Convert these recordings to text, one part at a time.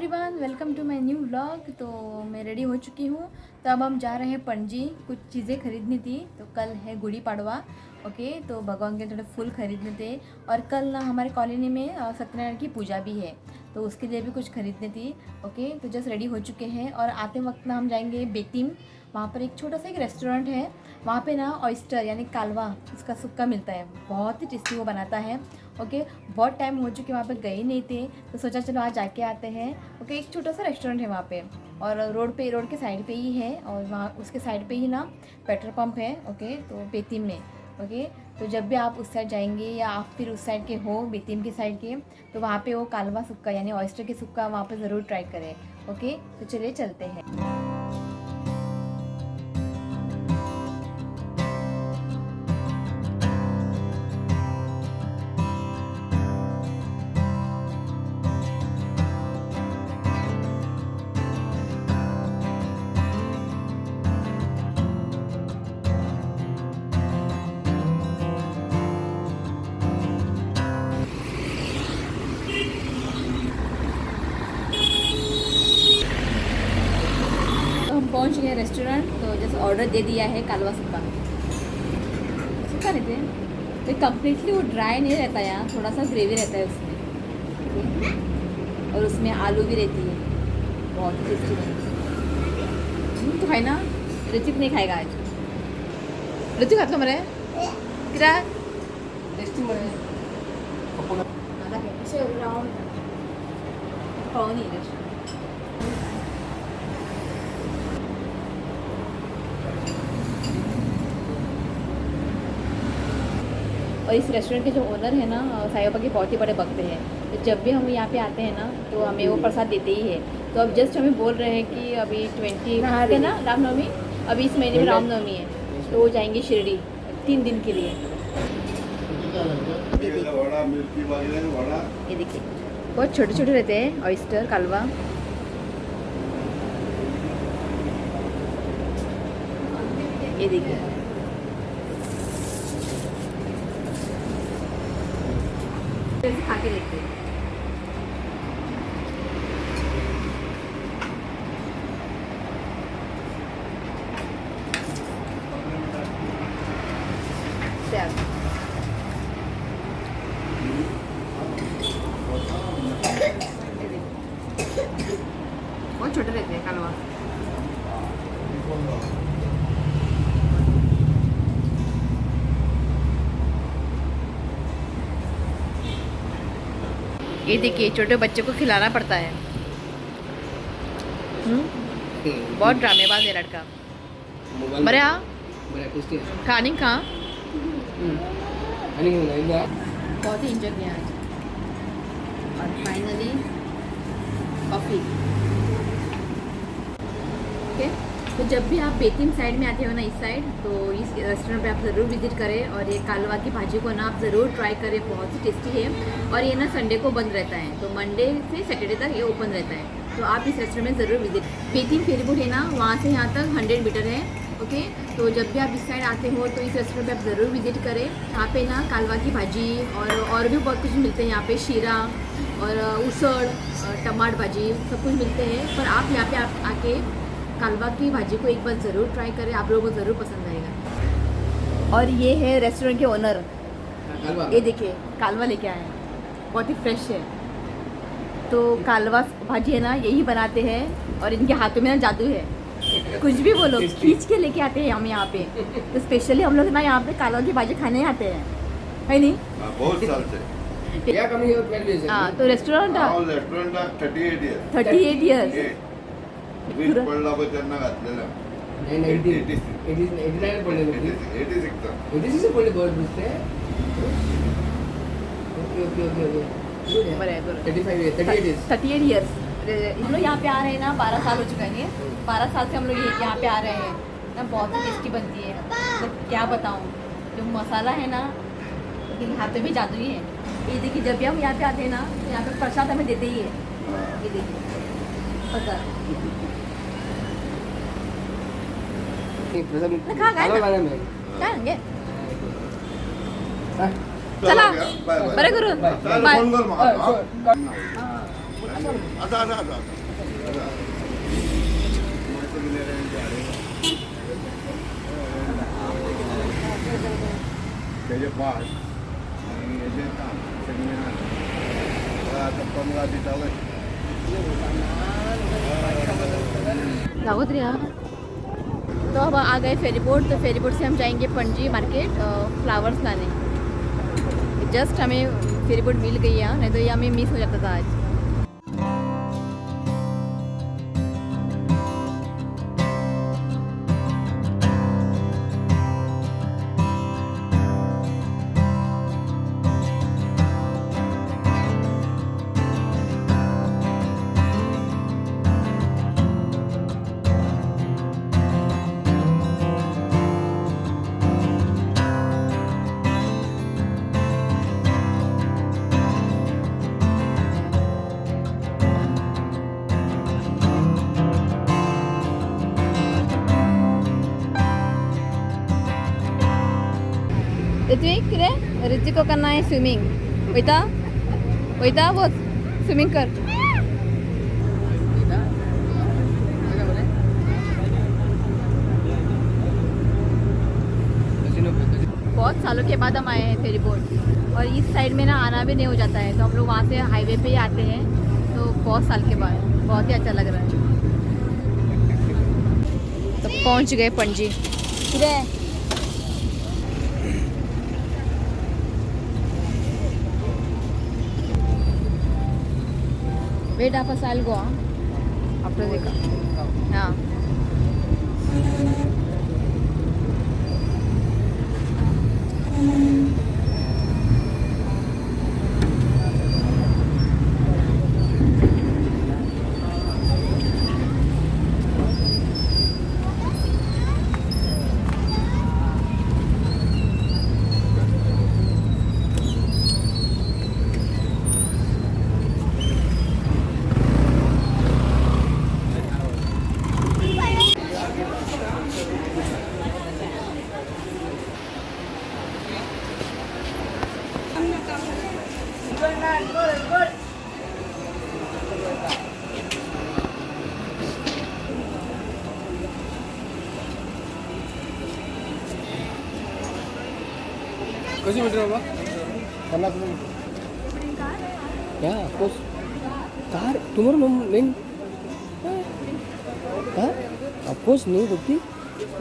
Everyone, welcome to my new vlog. तो मैं ready हो चुकी हूँ। तो अब हम जा रहे हैं पणजी, कुछ चीज़ें खरीदनी थी। तो कल है गुड़ी पाड़वा, ओके। तो भगवान के थोड़े फूल खरीदने थे। और कल ना हमारे कॉलोनी में सत्यनारायण की पूजा भी है, तो उसके लिए भी कुछ खरीदनी थी, ओके। तो जस्ट रेडी हो चुके हैं और आते वक्त ना हम जाएंगे बेतिम। वहाँ पर एक छोटा सा एक रेस्टोरेंट है, वहाँ पे ना ऑयस्टर यानी कालवा, उसका सुक्का मिलता है, बहुत ही टेस्टी वो बनाता है, ओके। बहुत टाइम हो चुके वहाँ पे गए नहीं थे, तो सोचा चलो आज जाके आते हैं, ओके। एक छोटा सा रेस्टोरेंट है वहाँ पे, और रोड के साइड पे ही है, और वहाँ उसके साइड पे ही ना पेट्रोल पंप है, ओके। तो बेतिम में, ओके। तो जब भी आप उस साइड जाएंगे या आप फिर उस साइड के हो, बेतिम की साइड के, तो वहाँ पे वो कालवा सुक्का यानी ऑयस्टर के सुक्का वहाँ पे ज़रूर ट्राई करें, ओके। तो चलिए चलते हैं। पहुंच गए रेस्टोरेंट। तो जैसे ऑर्डर दे दिया है कालवा सुक्का, सुक्का नहीं थे तो कम्प्लीटली वो ड्राई नहीं रहता है, यहाँ थोड़ा सा ग्रेवी रहता है उसमें, और उसमें आलू भी रहती है, बहुत टेस्टी बनती। तो खाई ना, ऋतिक नहीं खाएगा आज। ऋतिक खात मरे किरा टेस्टी मरे पाहुनी रेस्टोरेंट। और इस रेस्टोरेंट के जो ओनर है ना, साईं बाबा के बहुत ही बड़े भक्त हैं। तो जब भी हम यहाँ पे आते हैं ना, तो हमें वो प्रसाद देते ही है। तो अब जस्ट हमें बोल रहे हैं कि अभी 20 है ना रामनवमी, अभी इस महीने में रामनवमी है, तो वो जाएंगे शिरडी 3 दिन के लिए। ये देखिए बहुत छोटे छोटे रहते हैं ऑयस्टर कालवा। ये देखिए खा के देखते हैं। बहुत छोटे रहते हैं कालवा। ये देखिए छोटे बच्चे को खिलाना पड़ता है। बहुत ड्रामेबाज है लड़का। बरे हाँ खानी खा बहुत ही इंजॉय किया आज। और फाइनली कॉफ़ी, ओके। तो जब भी आप बेतिम साइड में आते हो ना, इस साइड, तो इस रेस्टोरेंट पे आप ज़रूर विजिट करें। और ये कालवा की भाजी को ना आप ज़रूर ट्राई करें, बहुत ही टेस्टी है। और ये ना संडे को बंद रहता है, तो मंडे से सैटरडे तक ये ओपन रहता है। तो आप इस रेस्टोरेंट में ज़रूर विजिट। बेतिम फेरीबोट है ना, वहाँ से यहाँ तक 100 मीटर है, ओके। तो जब भी आप इस साइड आते हो तो इस रेस्टोरेंट पे आप ज़रूर विजिट करें। यहाँ पे ना कालवा की भाजी और भी बहुत कुछ मिलते हैं यहाँ पे, शीरा और उसड़, टमाटर भाजी, सब कुछ मिलते हैं। पर आप यहाँ पे आके कालवा की भाजी को एक बार ज़रूर ट्राई करें, आप लोगों को ज़रूर पसंद आएगा। और ये है रेस्टोरेंट के ओनर, ये देखिए कालवा लेके आए हैं, बहुत ही फ्रेश है। तो कालवा भाजी है ना, यही बनाते हैं, और इनके हाथों में ना जादू है, कुछ भी बोलो खींच के लेके आते हैं हम यहाँ पे। तो स्पेशली हम लोग ना यहाँ पे कालवा की भाजी खाने आते हैं, है नहीं? बहुत साल से। हाँ, तो रेस्टोरेंट 38 ईयर्स पडला पण त्यांना घातलेला 89 पडले 86 पडले बहुत दिसते। ओके बराबर 38 ईयर्स। हम लोग यहाँ पे आ रहे हैं ना, 12 साल हो चुका है। ये 12 साल से हम लोग यहाँ पे आ रहे हैं ना, बहुत ही टेस्टी बनती है। मतलब क्या बताऊँ, जो मसाला है ना, लेकिन यहाँ पे भी जादू ही है। ये देखिए जब भी हम यहाँ पे आते हैं ना, तो यहाँ पे प्रसाद हमें देते ही है। ये देखिए प्रसाद चला बरं करू बाय। आता त्याचे पाच आणि याचे आता 15 दिवसाला दावत रिया। तो अब आ गए फेरी बोट, तो फेरी बोट से हम जाएंगे पणजी मार्केट फ्लावर्स लाने। जस्ट हमें फेरी बोट मिल गई है, नहीं तो ये हमें मिस हो जाता था आज। ऋत्विक किरे ऋतिक को करना है स्विमिंग। वैता वैता वो स्विमिंग कर। बहुत सालों के बाद हम आए हैं फेरी बोट, और इस साइड में ना आना भी नहीं हो जाता है, तो हम लोग वहाँ से हाईवे पे ही आते हैं। तो बहुत साल के बाद बहुत ही अच्छा लग रहा है। तो पहुँच गए पणजी। किरे Wait up a I'll go after the yeah. कशी मीटर बाबा 50 मीटर क्या ऑफकोर्स कार तुम्हारा मेन कार ऑफकोर्स नहीं होती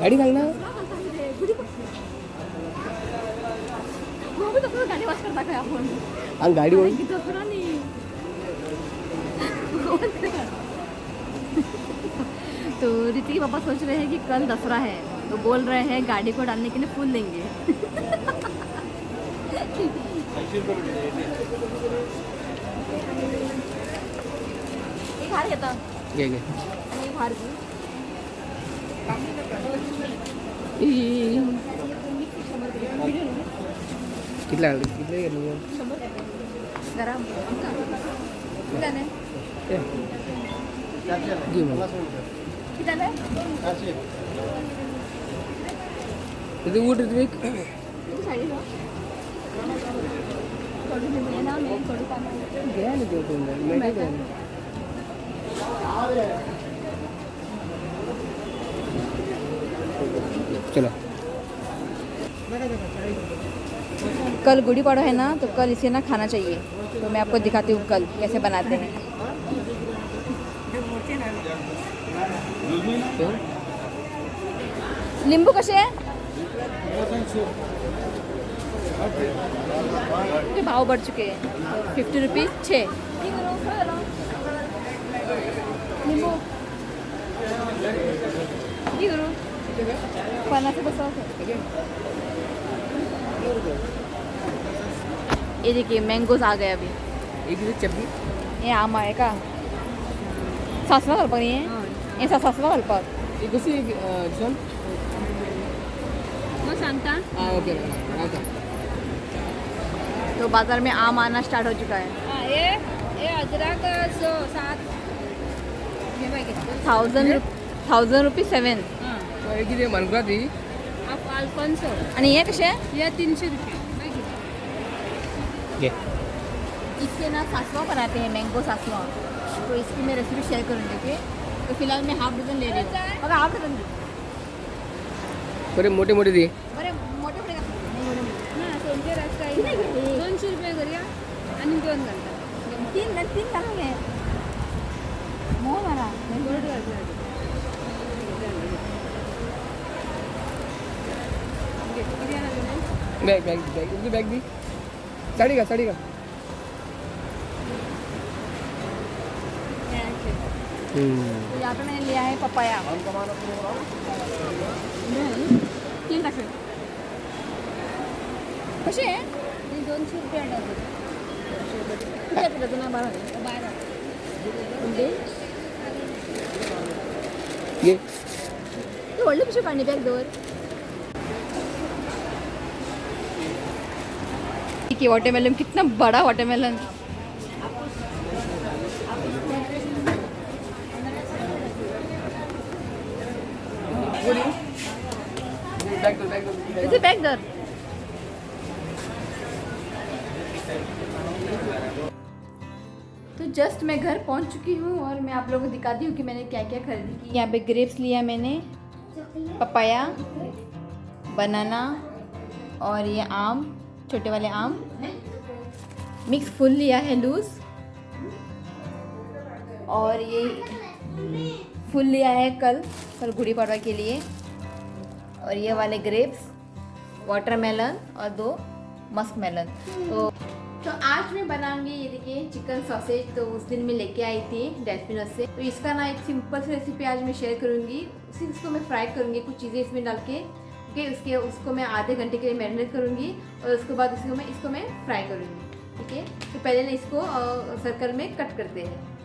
गाड़ी घालना गाड़ी वॉश करता काय आपण आणि गाडी वळून दसरा नाही। तो ऋतिक पापा सोच रहे हैं कि कल दसरा है, तो बोल रहे हैं गाड़ी को डालने के लिए फूल देंगे। एक हार घेता घे आणि एक हार घेऊ। कितला घेतलं गरम किती नाही जी मला किती नाही ते उठ ऋत्विक साडी ना कडू निघले ना मी कडू पाणी घ्या ना ते कोण मी काय करेन चलो कल गुड़ी पड़ो है ना, तो कल इसे ना खाना चाहिए। तो मैं आपको दिखाती हूँ कल कैसे बनाते हैं। नींबू कसे है के भाव बढ़ चुके हैं, 50 रुपीज़ 6 नींबू ये करो 50 बसा। ये देखिए मैंगोज आ गए अभी। एक चटणी हे आम आहे का सासवा घालपाक न्ही हे सासवा घालपाक ही कशी जॉन मग सांगता। हां ओके तो बाजार में आम आना स्टार्ट हो चुका है। ये अदरक 7 हे बघ 1000 रुपीज 7 एक किती मनकुरा ती अल्फान्सो आणि हे कसे ये 300 रुपये घे इससे ना सासवा बनाते हैं मैंगो सासवा। तो इसकी मैं रेसिपी शेयर करूँगी। ओके, तो फिलहाल मैं हाफ डजन ले रही हूँ। अगर हाफ डजन बरे मोठे मोठे दे. बरे मोठे मोठे नाही एवढे मोठे. ना सोनचे रस काही नाही का? 200 रुपये करूया आणि 2 घालतात. तीन घालून घे. मोह मला गोड घालतात. किती आणा तुम्ही? बॅग दी. साडी का तो यहाँ पे मैंने लिया है पपाया। तीन टाकले कसे आहे? ते 200 रुपये आणतात. किती आहे डझन आहे? 12 12. म्हणजे घे. ते ओढले पिशवी पाणी बॅग दोर. ठीक है, वाटरमेलन कितना बड़ा वाटरमेलन. इसे पैक कर. तो जस्ट मैं घर पहुंच चुकी हूँ और मैं आप लोगों को दिखाती हूँ कि मैंने क्या क्या खरीदी की. यहाँ पे ग्रेप्स लिया मैंने, पपाया, बनाना और ये आम, छोटे वाले आम. मिक्स फुल लिया है लूज, और ये फुल लिया है कल गुड़ी पड़वा के लिए. और ये वाले ग्रेप्स, वाटरमेलन और 2 मस्क मेलन. तो आज मैं बनाऊंगी ये देखिए चिकन सॉसेज. तो उस दिन मैं लेके आई थी डैशपिनस से. तो इसका ना एक सिंपल सी रेसिपी आज मैं शेयर करूंगी. सिर्फ इसको मैं फ्राई करूंगी, कुछ चीज़ें इसमें डाल के. ओके, उसको मैं आधे घंटे के लिए मैरिनेट करूंगी और उसके बाद इसको मैं फ्राई करूंगी. ठीक है, तो पहले ना इसको सर्कल में कट करते हैं.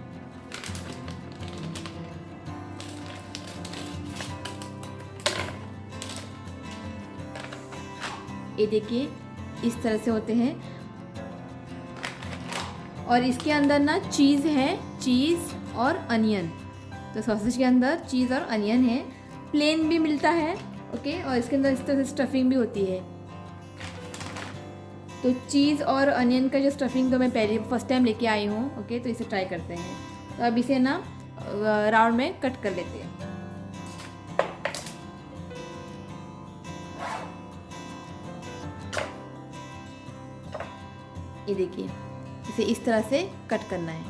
ये देखिए इस तरह से होते हैं. और इसके अंदर ना चीज़ है, चीज़ और अनियन. तो सॉसेज के अंदर चीज़ और अनियन है. प्लेन भी मिलता है. ओके, और इसके अंदर इस तरह से स्टफिंग भी होती है. तो चीज़ और अनियन का जो स्टफिंग तो मैं फर्स्ट टाइम लेके आई हूँ. ओके, तो इसे ट्राई करते हैं. तो अब इसे ना राउंड में कट कर लेते हैं. ये देखिए इसे इस तरह से कट करना है.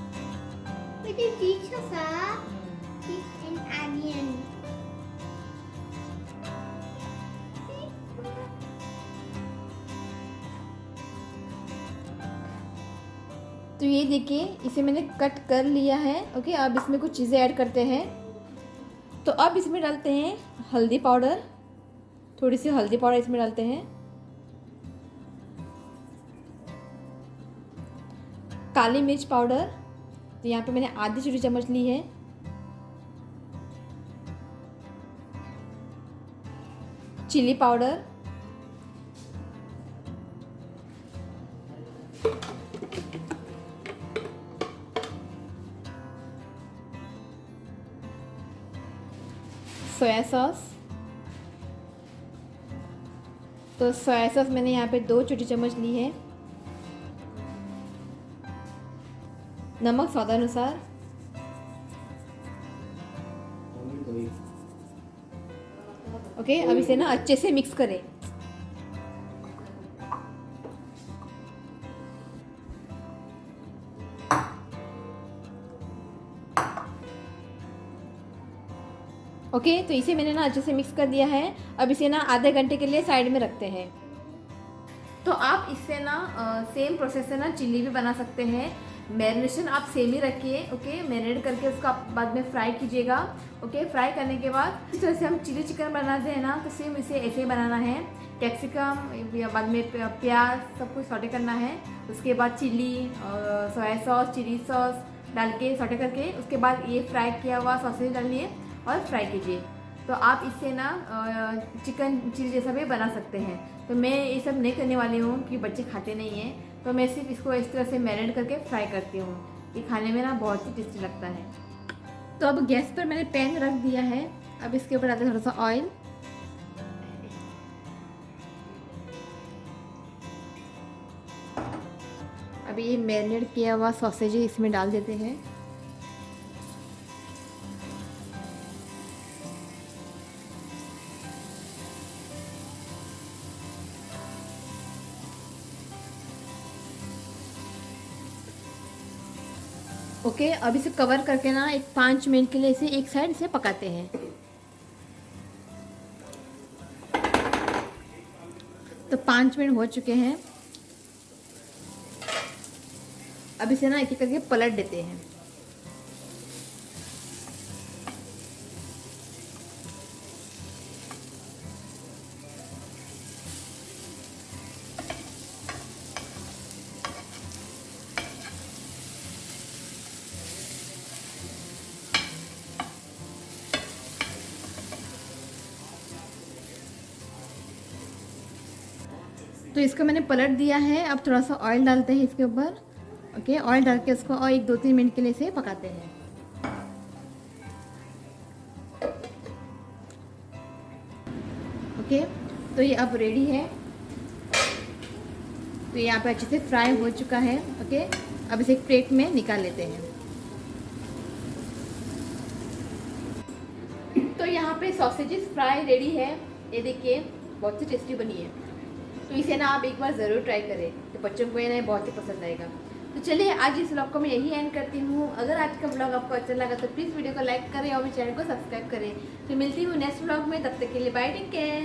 तो ये देखिए इसे मैंने कट कर लिया है. ओके, अब इसमें कुछ चीज़ें ऐड करते हैं. तो अब इसमें डालते हैं हल्दी पाउडर. थोड़ी सी हल्दी पाउडर इसमें डालते हैं. काली मिर्च पाउडर, तो यहाँ पे मैंने आधी छोटी चम्मच ली है. Chilli powder, soya sauce. तो सोया सॉस मैंने यहाँ पे 2 छोटी चम्मच ली है. नमक स्वादानुसार. ओके, अब इसे ना अच्छे से मिक्स करें. ओके, तो इसे मैंने ना अच्छे से मिक्स कर दिया है. अब इसे ना आधे घंटे के लिए साइड में रखते हैं. तो आप इससे ना सेम प्रोसेस से ना चिल्ली भी बना सकते हैं. मैरिनेशन आप सेम ही रखिए. ओके, मैरिनेट करके उसको आप बाद में फ्राई कीजिएगा. ओके, फ्राई करने के बाद इस तरह से हम चिली चिकन बनाते हैं ना, तो सेम इसे ऐसे ही बनाना है. कैप्सिकम, बाद में प्याज, सब कुछ सॉटे करना है. उसके बाद chilli, soya sauce, chilli sauce डाल के सॉटे करके उसके बाद ये फ्राई किया हुआ सॉसेज डालिए और फ्राई कीजिए. तो आप इससे ना चिकन चिली जैसा भी बना सकते हैं. तो मैं ये सब नहीं करने वाली हूँ कि बच्चे खाते नहीं हैं. तो मैं सिर्फ इसको इस तरह से मैरिनेट करके फ्राई करती हूँ. ये खाने में ना बहुत ही टेस्टी लगता है. तो अब गैस पर मैंने पैन रख दिया है. अब इसके ऊपर डालते हैं थोड़ा सा ऑयल. अभी ये मैरिनेट किया हुआ सॉसेज इसमें डाल देते हैं. ओके, अब इसे कवर करके ना एक 5 मिनट के लिए इसे एक साइड से पकाते हैं। तो 5 मिनट हो चुके हैं। अब इसे ना एक एक करके पलट देते हैं। तो इसको मैंने पलट दिया है। अब थोड़ा सा ऑयल डालते हैं इसके ऊपर। ओके, ऑयल डाल के इसको और 1-2-3 मिनट के लिए इसे पकाते हैं। ओके, तो ये अब रेडी है। तो यहाँ पे अच्छे से फ्राई हो चुका है। ओके, अब इसे एक प्लेट में निकाल लेते हैं। तो यहाँ पे सॉसेजेस फ्राई रेडी है। ये देखिए बहुत सी टेस्टी बनी है। तो इसे ना आप एक बार ज़रूर ट्राई करें, तो बच्चों को ये ना बहुत ही पसंद आएगा। तो चलिए आज इस व्लॉग को मैं यही एंड करती हूँ। अगर आज का व्लॉग आपको अच्छा लगा तो प्लीज़ वीडियो को लाइक करें और मेरे चैनल को सब्सक्राइब करें। तो मिलती हूँ नेक्स्ट व्लॉग में, तब तक के लिए बाय, टेक केयर।